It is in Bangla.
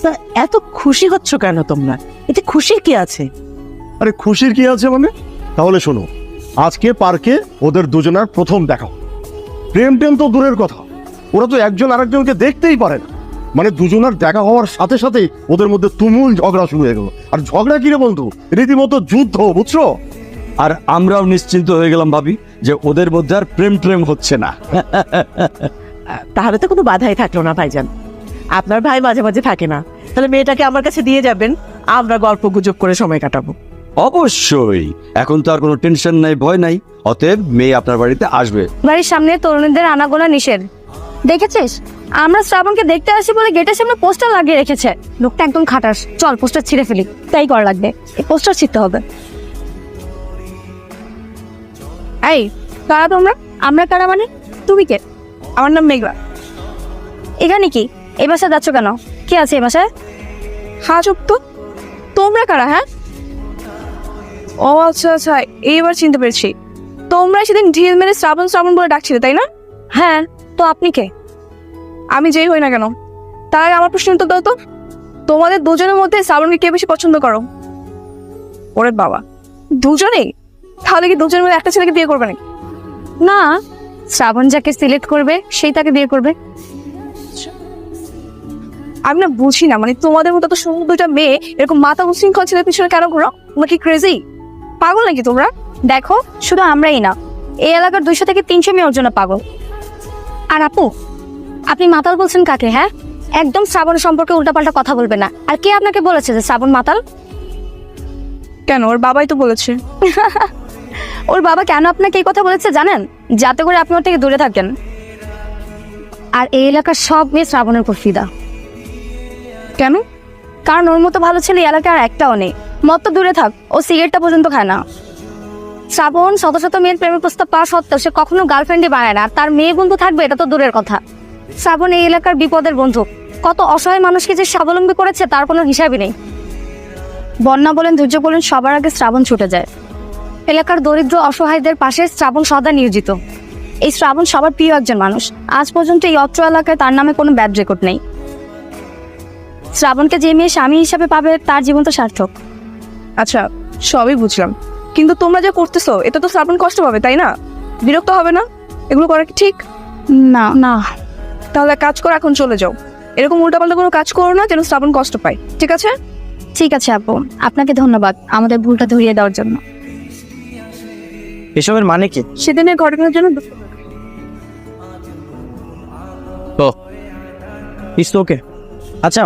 তা এত খুশি হচ্ছ কেন তোমরা? এতে খুশির কি আছে? আরে খুশির কি আছে মানে? তাহলে শোনো, আজকে পার্কে ওদের দুজনের প্রথম দেখা। প্রেম টেম তো দূরের কথা, ওরা তো একজন আরেকজনকে দেখতেই পারে না। মানে দুজনের দেখা হওয়ার সাথে সাথে ওদের মধ্যে তুমুল ঝগড়া শুরু হয়ে গেল। আর ঝগড়া কি রে বন্ধু, রীতিমতো যুদ্ধ, বুঝছো? আর আমরাও নিশ্চিন্ত হয়ে গেলাম ভাবি যে ওদের মধ্যে আর প্রেম প্রেম হচ্ছে না। তাহলে তো কোনো বাধাই থাকলো না ভাইজান। আপনার ভাই মাঝে মাঝে থাকে না, তাহলে মেয়েটাকে আমার কাছে দিয়ে যাবেন, আমরা গল্প গুজব করে সময় কাটাবো। অবশ্যই, এখন তো আর কোনো টেনশন নাই, ভয় নাই। অতএব মেয়ে আপনার বাড়িতে আসবে। বাড়ির সামনে তরুণীদের আনাগোনা নিষেধ, দেখেছিস? আমরা শ্রাবণকে দেখতে আসি বলে গেটের সামনে পোস্টার লাগিয়ে রেখেছে। লোকটা একদম খাটাস। চল পোস্টার ছিঁড়ে ফেলি, তাই করা লাগবে। এই পোস্টার ছিঁড়তে হবে। এই কারা তোমরা? আমরা কারা মানে? তুমি কে? আমার নাম মেঘলা। এখানে কি? এই বাসায় যাচ্ছ কেন? কে আছে এই বাসায়? হ্যাঁ চুপ তো। তোমরা কারা? হ্যাঁ, ও আচ্ছা আচ্ছা, এইবার চিনতে পেরেছি। তোমরা সেদিন ঢিল মেরে শ্রাবণ শ্রাবণ বলে ডাকছিলে, তাই না? হ্যাঁ, তো আপনি কে? আমি যেই হই না কেন, তার আগে আমার প্রশ্ন উত্তর দাও তো। তোমাদের দুজনের মধ্যে শ্রাবণকে কে বেশি পছন্দ করো? ওরে বাবা, দুজনেই? তাহলে কি দুজনের মধ্যে একটা ছেলেকে বিয়ে করবে নাকি? না, শ্রাবণ যাকে সিলেক্ট করবে সেই তাকে বিয়ে করবে। আমি না বুঝি না, মানে তোমাদের মতো তো সুন্দর দুইটা মেয়ে এরকম মাথা উশৃঙ্খল ছেলের পিছনে কেন ঘোরো? তোমরা কি ক্রেজি? পাগল নাকি তোমরা? দেখো, শুধু আমরাই না, এই এলাকার 200 থেকে 300 মেয়ে ওর জন্য পাগল। আর আপু, আপনি মাতাল বলছেন কাকে? হ্যাঁ, একদম শ্রাবণ সম্পর্কে উল্টাপাল্টা কথা বলবে না। আর কে আপনাকে বলেছে যে শ্রাবণ মাতাল? কেন, ওর বাবাই তো বলেছে। ওর বাবা কেন আপনাকে এই কথা বলেছে জানেন? যাতে করে আপনি ওর থেকে দূরে থাকেন। আর এই এলাকার সব মেয়ে শ্রাবণের উপর ফিদা। কেন? কারণ ওর মতো ভালো ছেলে এই এলাকায় আর একটাও নেই। মত তো দূরে থাক, ও সিগারেটটা পর্যন্ত খায় না। শ্রাবণ শত শত মেয়ের প্রেমের প্রস্তাব পাওয়া সত্ত্বেও সে কখনো গার্লফ্রেন্ডই বানায় না। আর তার মেয়ে বন্ধু থাকবে এটা তো দূরের কথা। শ্রাবণ এই এলাকার বিপদের বন্ধু। কত অসহায় মানুষকে যে স্বাবলম্বী করেছে তার কোনো হিসাবই নেই। বন্যা বলেন, ধৈর্য বলেন, সবার আগে শ্রাবণ ছুটে যায়। এলাকার দরিদ্র অসহায়দের পাশে শ্রাবণ সদা নিয়োজিত। এই শ্রাবণ সবার প্রিয় একজন মানুষ। আজ পর্যন্ত এই অত্র এলাকায় তার নামে কোনো ব্যাড রেকর্ড নেই। শ্রাবণকে যে মেয়ে স্বামী হিসাবে পাবে তার জীবন তো সার্থক। আচ্ছা, সবই বুঝলাম, কিন্তু তোমরা যা করতেছো এটা তো শ্রাবণ কষ্ট পাবে, তাই না? বিরক্ত হবে না এগুলো করা কি ঠিক? না না, তাহলে এক কাজ করো, এখন চলে যাও। এরকম উল্টাপাল্টা কোনো কাজ করো না যেন শ্রাবণ কষ্ট পায়, ঠিক আছে? ঠিক আছে আপু, আপনাকে ধন্যবাদ আমাদের ভুলটা ধরিয়ে দেওয়ার জন্য। এসবের মানে কি? সেদিনের ঘটনার জন্য ইটস ওকে। আচ্ছা,